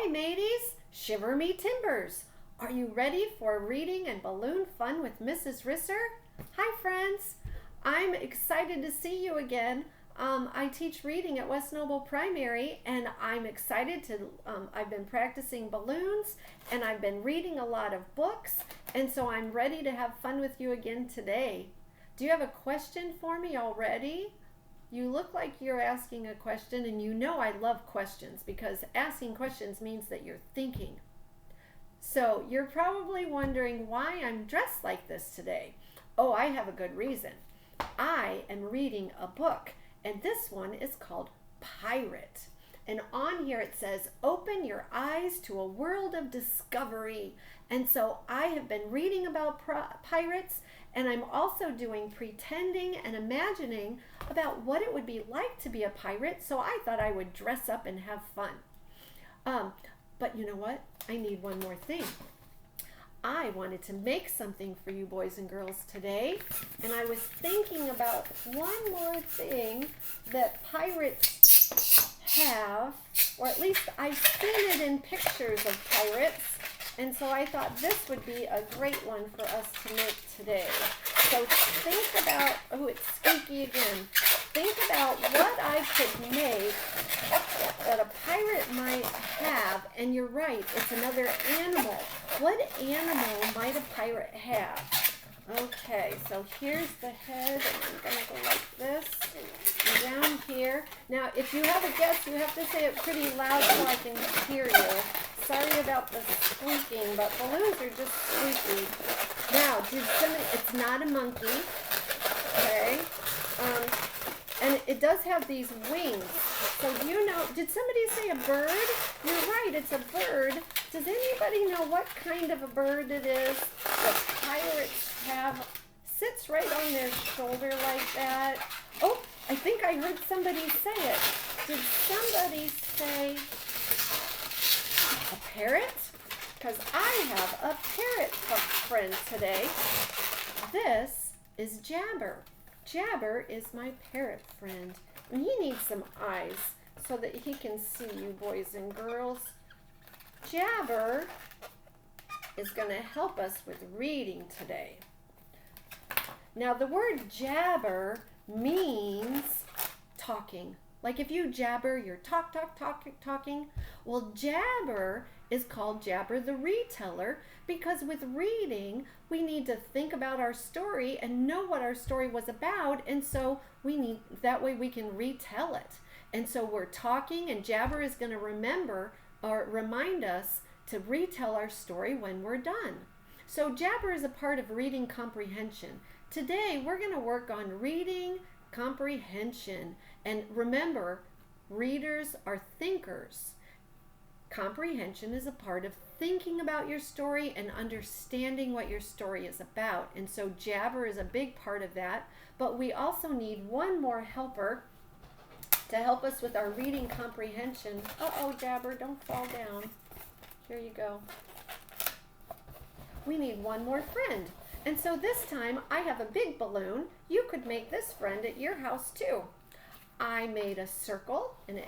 Hi mateys, shiver me timbers. Are you ready for reading and balloon fun with Mrs. Risser? Hi friends, I'm excited to see you again. I teach reading at West Noble Primary, and I'm excited to, I've been practicing balloons and I've been reading a lot of books, and so I'm ready to have fun with you again today. Do you have a question for me already? You look like you're asking a question, and you know I love questions because asking questions means that you're thinking. So you're probably wondering why I'm dressed like this today. Oh, I have a good reason. I am reading a book, and this one is called Pirate. And on here it says, open your eyes to a world of discovery. And so I have been reading about pirates, and I'm also doing pretending and imagining about what it would be like to be a pirate. So I thought I would dress up and have fun. But you know what? I need one more thing. I wanted to make something for you boys and girls today, and I was thinking about one more thing that pirates have, or at least I've seen it in pictures of pirates, and so I thought this would be a great one for us to make today. So think about, oh, it's squeaky again. Think about what I could make that a pirate might have, and you're right, it's another animal. What animal might a pirate have? Okay, so here's the head, and I'm going to go like this, and down here. Now, if you have a guess, you have to say it pretty loud so I can hear you. Sorry about the squeaking, but balloons are just squeaky. Now, it's not a monkey, okay? And it does have these wings. So do you know, did somebody say a bird? You're right, it's a bird. Does anybody know what kind of a bird it is that pirates have? Sits right on their shoulder like that. Oh, I think I heard somebody say it. Did somebody say a parrot? Because I have a parrot friend today. This is Jabber. Jabber is my parrot friend, and he needs some eyes so that he can see you boys and girls. Jabber is going to help us with reading today. Now, the word jabber means talking. Like if you jabber, you're talking. Well, Jabber is called Jabber the Reteller because with reading, we need to think about our story and know what our story was about, and so that way we can retell it. And so we're talking, and Jabber is going to remember or remind us to retell our story when we're done. So Jabber is a part of reading comprehension. Today, we're going to work on reading comprehension. And remember, readers are thinkers. Comprehension is a part of thinking about your story and understanding what your story is about. And so Jabber is a big part of that. But we also need one more helper to help us with our reading comprehension. Uh-oh, Jabber, don't fall down. Here you go. We need one more friend. And so this time I have a big balloon. You could make this friend at your house too. I made a circle, and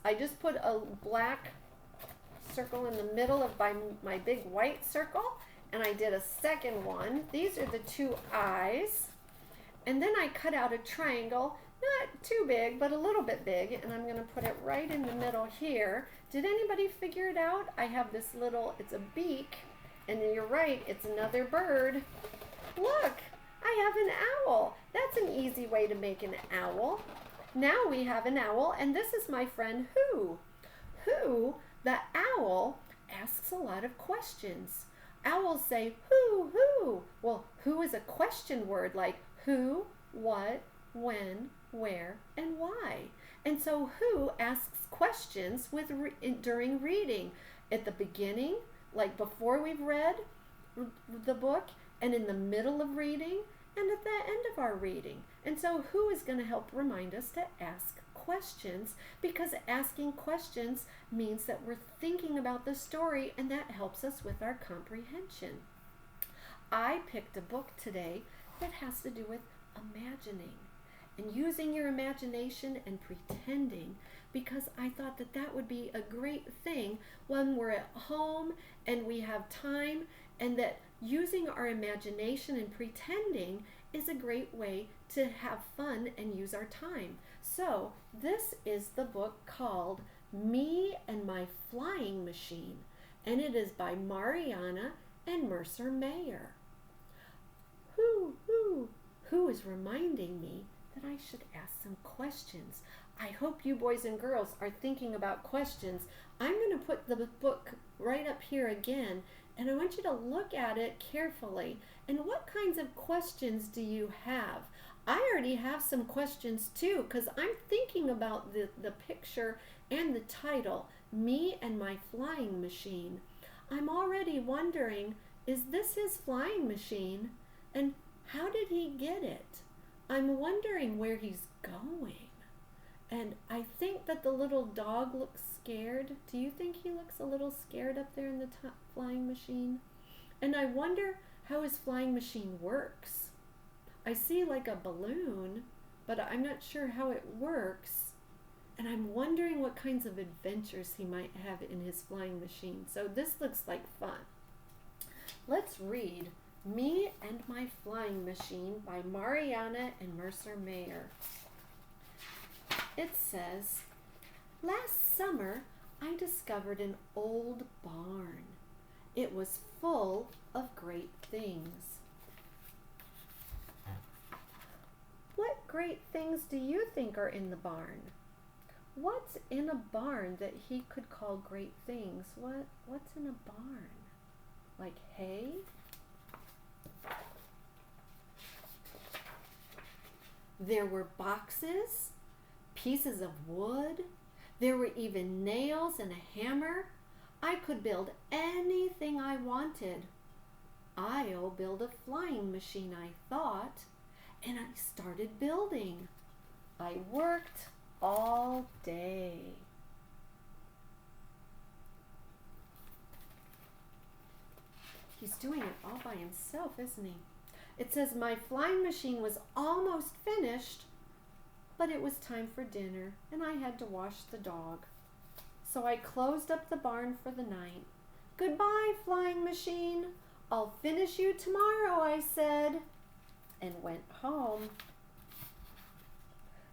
I just put a black circle in the middle of my big white circle, and I did a second one. These are the two eyes. And then I cut out a triangle, not too big, but a little bit big, and I'm going to put it right in the middle here. Did anybody figure it out? I have this little, it's a beak, and then you're right, it's another bird. Look, I have an owl. That's an easy way to make an owl. Now we have an owl, and this is my friend Who. Who, the owl, asks a lot of questions. Owls say, who? Well, who is a question word like who, what, when, where, and why. And so Who asks questions during reading. At the beginning, like before we've read the book, and in the middle of reading, and at the end of our reading. And so Who is going to help remind us to ask questions, because asking questions means that we're thinking about the story, and that helps us with our comprehension. I picked a book today that has to do with imagining and using your imagination and pretending because I thought that that would be a great thing when we're at home and we have time, and that using our imagination and pretending is a great way to have fun and use our time. So this is the book called Me and My Flying Machine, and it is by Mariana and Mercer Mayer. Who is reminding me that I should ask some questions. I hope you boys and girls are thinking about questions. I'm going to put the book right up here again, and I want you to look at it carefully. And what kinds of questions do you have? I already have some questions too, because I'm thinking about the picture and the title, Me and My Flying Machine. I'm already wondering, is this his flying machine? And how did he get it? I'm wondering where he's going. And I think that the little dog looks scared. Do you think he looks a little scared up there in the flying machine? And I wonder how his flying machine works. I see like a balloon, but I'm not sure how it works. And I'm wondering what kinds of adventures he might have in his flying machine. So this looks like fun. Let's read Me and My Flying Machine by Mariana and Mercer Mayer. It says, last summer I discovered an old barn. It was full of great things. What great things do you think are in the barn? What's in a barn that he could call great things? What's in a barn? Like hay? There were boxes, pieces of wood. There were even nails and a hammer. I could build anything I wanted. I'll build a flying machine, I thought, and I started building. I worked all day. He's doing it all by himself, isn't he? It says, my flying machine was almost finished, but it was time for dinner, and I had to wash the dog. So I closed up the barn for the night. Goodbye, flying machine. I'll finish you tomorrow, I said, and went home.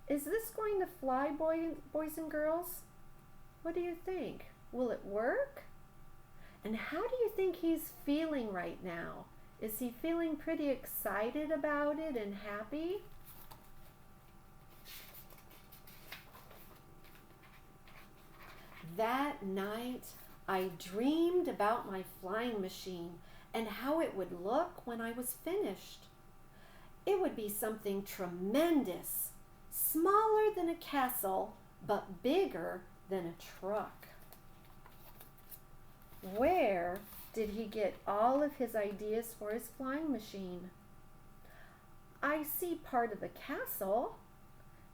Is this going to fly, boys and girls? What do you think? Will it work? And how do you think he's feeling right now? Is he feeling pretty excited about it and happy? That night, I dreamed about my flying machine and how it would look when I was finished. It would be something tremendous, smaller than a castle, but bigger than a truck. Where did he get all of his ideas for his flying machine? I see part of the castle,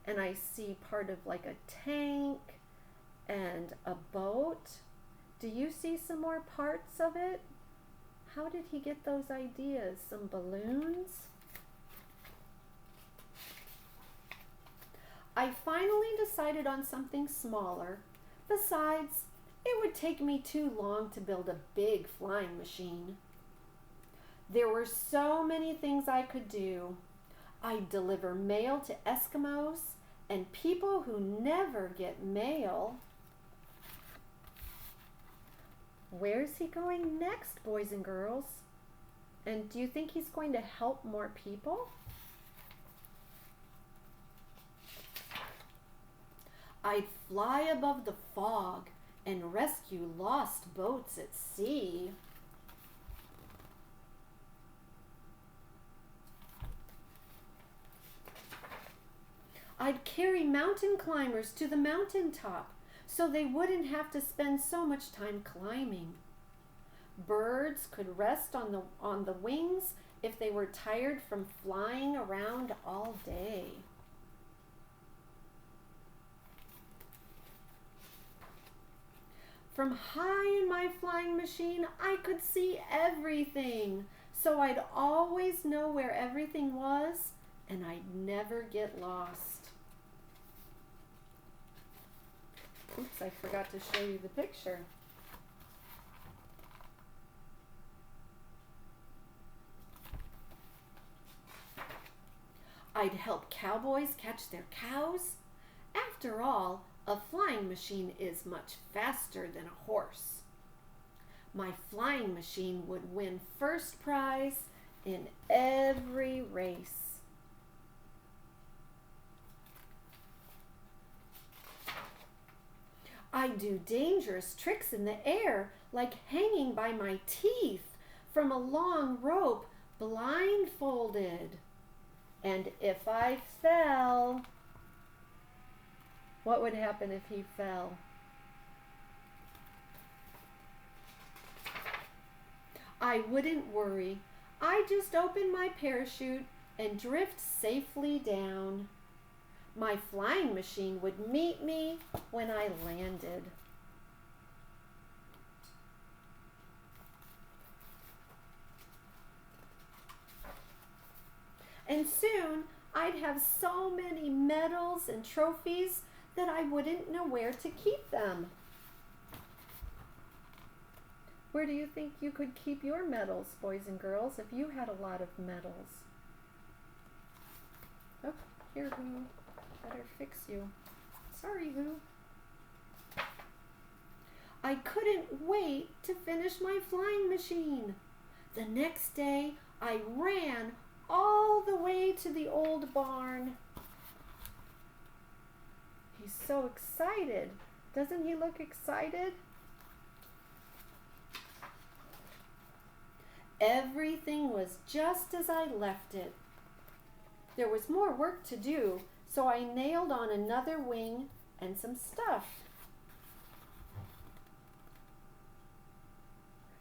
and I see part of like a tank and a boat. Do you see some more parts of it? How did he get those ideas? Some balloons? I finally decided on something smaller. Besides, it would take me too long to build a big flying machine. There were so many things I could do. I'd deliver mail to Eskimos and people who never get mail. Where's he going next, boys and girls? And do you think he's going to help more people? I'd fly above the fog and rescue lost boats at sea. I'd carry mountain climbers to the mountaintop so they wouldn't have to spend so much time climbing. Birds could rest on the wings if they were tired from flying around all day. From high in my flying machine, I could see everything, so I'd always know where everything was, and I'd never get lost. Oops, I forgot to show you the picture. I'd help cowboys catch their cows. After all, a flying machine is much faster than a horse. My flying machine would win first prize in every race. I do dangerous tricks in the air, like hanging by my teeth from a long rope, blindfolded. And if I fell, what would happen if he fell? I wouldn't worry. I just open my parachute and drift safely down. My flying machine would meet me when I landed. And soon I'd have so many medals and trophies that I wouldn't know where to keep them. Where do you think you could keep your medals, boys and girls, if you had a lot of medals? Oh, here, Who. Better fix you. Sorry, Who. I couldn't wait to finish my flying machine. The next day, I ran all the way to the old barn. He's so excited. Doesn't he look excited? Everything was just as I left it. There was more work to do, so I nailed on another wing and some stuff.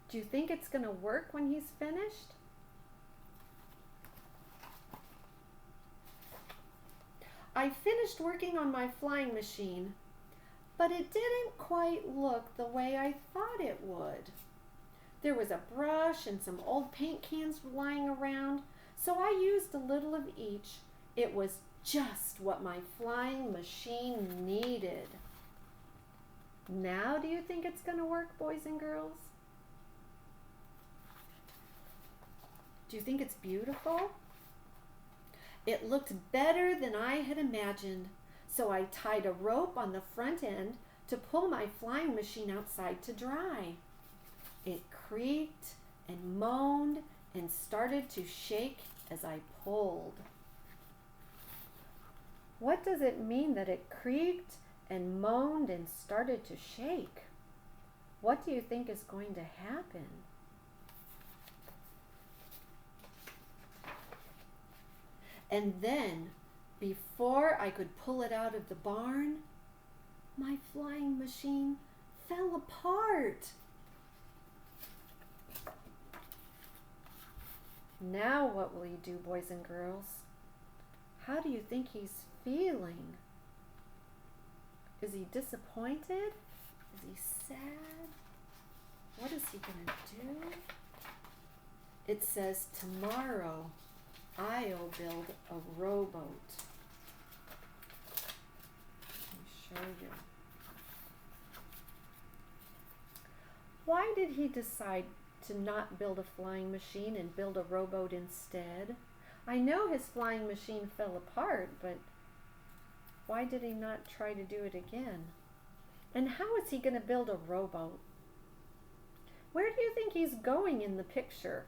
Do you think it's going to work when he's finished? I finished working on my flying machine, but it didn't quite look the way I thought it would. There was a brush and some old paint cans lying around, so I used a little of each. It was just what my flying machine needed. Now do you think it's going to work, boys and girls? Do you think it's beautiful? It looked better than I had imagined, so I tied a rope on the front end to pull my flying machine outside to dry. It creaked and moaned and started to shake as I pulled. What does it mean that it creaked and moaned and started to shake? What do you think is going to happen? And then, before I could pull it out of the barn, my flying machine fell apart. Now what will you do, boys and girls? How do you think he's feeling? Is he disappointed? Is he sad? What is he gonna do? It says, tomorrow I'll build a rowboat. Let me show you. Why did he decide to not build a flying machine and build a rowboat instead? I know his flying machine fell apart, but why did he not try to do it again? And how is he going to build a rowboat? Where do you think he's going in the picture?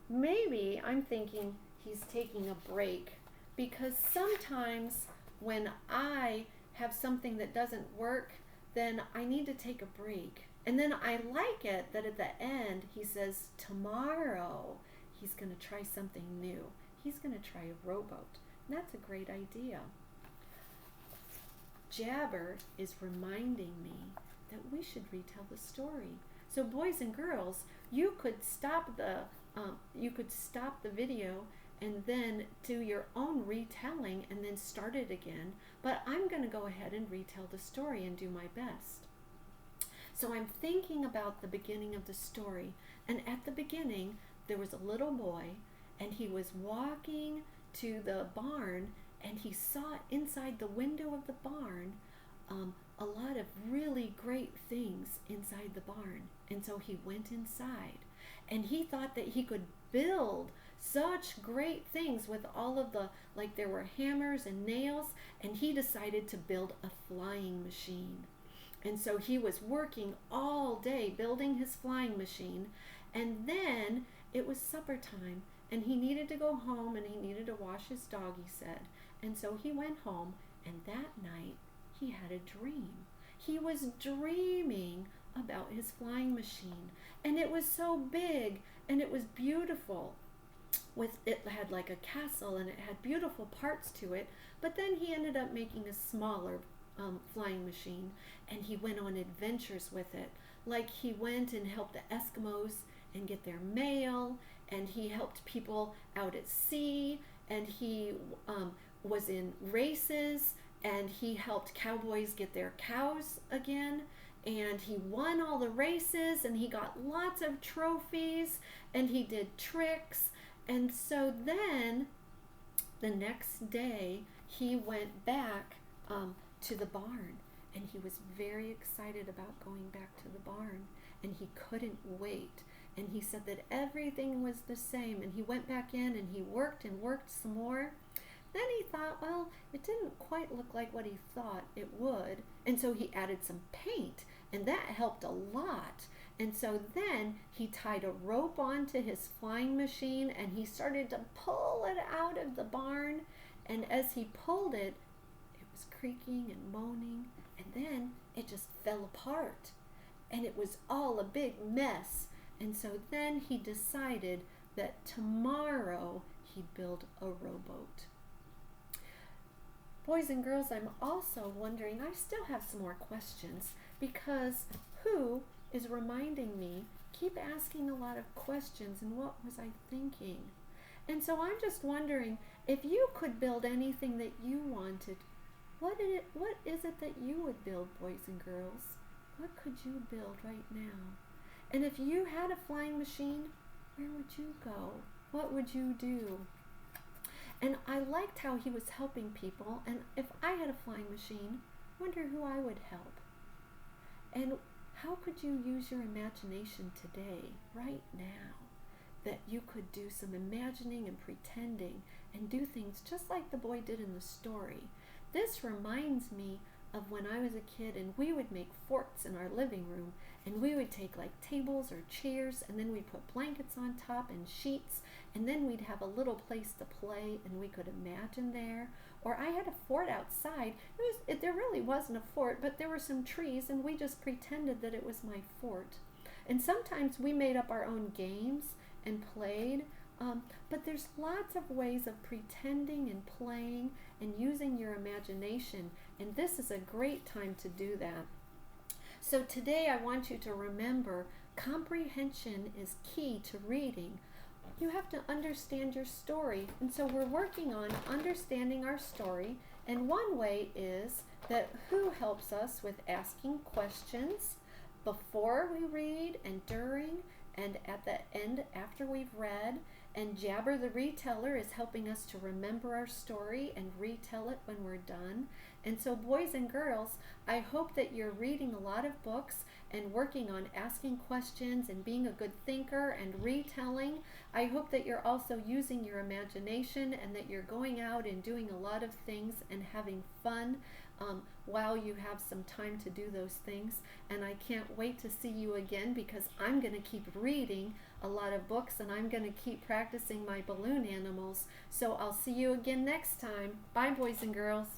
Maybe I'm thinking he's taking a break, because sometimes when I have something that doesn't work, then I need to take a break. And then I like it that at the end he says tomorrow he's going to try something new. He's going to try a rowboat. And that's a great idea. Jabber is reminding me that we should retell the story. So boys and girls, you could stop the video and then do your own retelling and then start it again. But I'm going to go ahead and retell the story and do my best. So I'm thinking about the beginning of the story, and at the beginning there was a little boy, and he was walking to the barn, and he saw inside the window of the barn a lot of really great things inside the barn. And so he went inside and he thought that he could build such great things with all of the, like there were hammers and nails, and he decided to build a flying machine. And so he was working all day building his flying machine, and then it was supper time and he needed to go home and he needed to wash his dog, he said. And so he went home, and that night he had a dream. He was dreaming about his flying machine, and it was so big and it was beautiful. It had like a castle and it had beautiful parts to it, but then he ended up making a smaller flying machine, and he went on adventures with it. Like he went and helped the Eskimos and get their mail, and he helped people out at sea, and he was in races, and he helped cowboys get their cows again, and he won all the races, and he got lots of trophies, and he did tricks. And so then the next day he went back to the barn, and he was very excited about going back to the barn, and he couldn't wait. And he said that everything was the same, and he went back in and he worked and worked some more. Then he thought, well, it didn't quite look like what he thought it would, and so he added some paint, and that helped a lot. And so then he tied a rope onto his flying machine, and he started to pull it out of the barn, and as he pulled it, it was creaking and moaning, and then it just fell apart, and it was all a big mess. And so then he decided that tomorrow he'd build a rowboat. Boys and girls, I'm also wondering, I still have some more questions, because who is reminding me, keep asking a lot of questions, and what was I thinking? And so I'm just wondering, if you could build anything that you wanted, what is it that you would build, boys and girls? What could you build right now? And if you had a flying machine, where would you go? What would you do? And I liked how he was helping people, and if I had a flying machine, I wonder who I would help. And how could you use your imagination today, right now, that you could do some imagining and pretending and do things just like the boy did in the story? This reminds me of when I was a kid, and we would make forts in our living room, and we would take like tables or chairs, and then we'd put blankets on top and sheets, and then we'd have a little place to play, and we could imagine there. Or I had a fort outside. There really wasn't a fort, but there were some trees, and we just pretended that it was my fort. And sometimes we made up our own games and played, but there's lots of ways of pretending and playing and using your imagination, and this is a great time to do that. So today I want you to remember, comprehension is key to reading. You have to understand your story, and so we're working on understanding our story, and one way is that who helps us with asking questions before we read and during and at the end after we've read, and Jabber the reteller is helping us to remember our story and retell it when we're done. And so boys and girls, I hope that you're reading a lot of books and working on asking questions and being a good thinker and retelling. I hope that you're also using your imagination and that you're going out and doing a lot of things and having fun while you have some time to do those things. And I can't wait to see you again, because I'm going to keep reading a lot of books, and I'm going to keep practicing my balloon animals. So I'll see you again next time. Bye, boys and girls.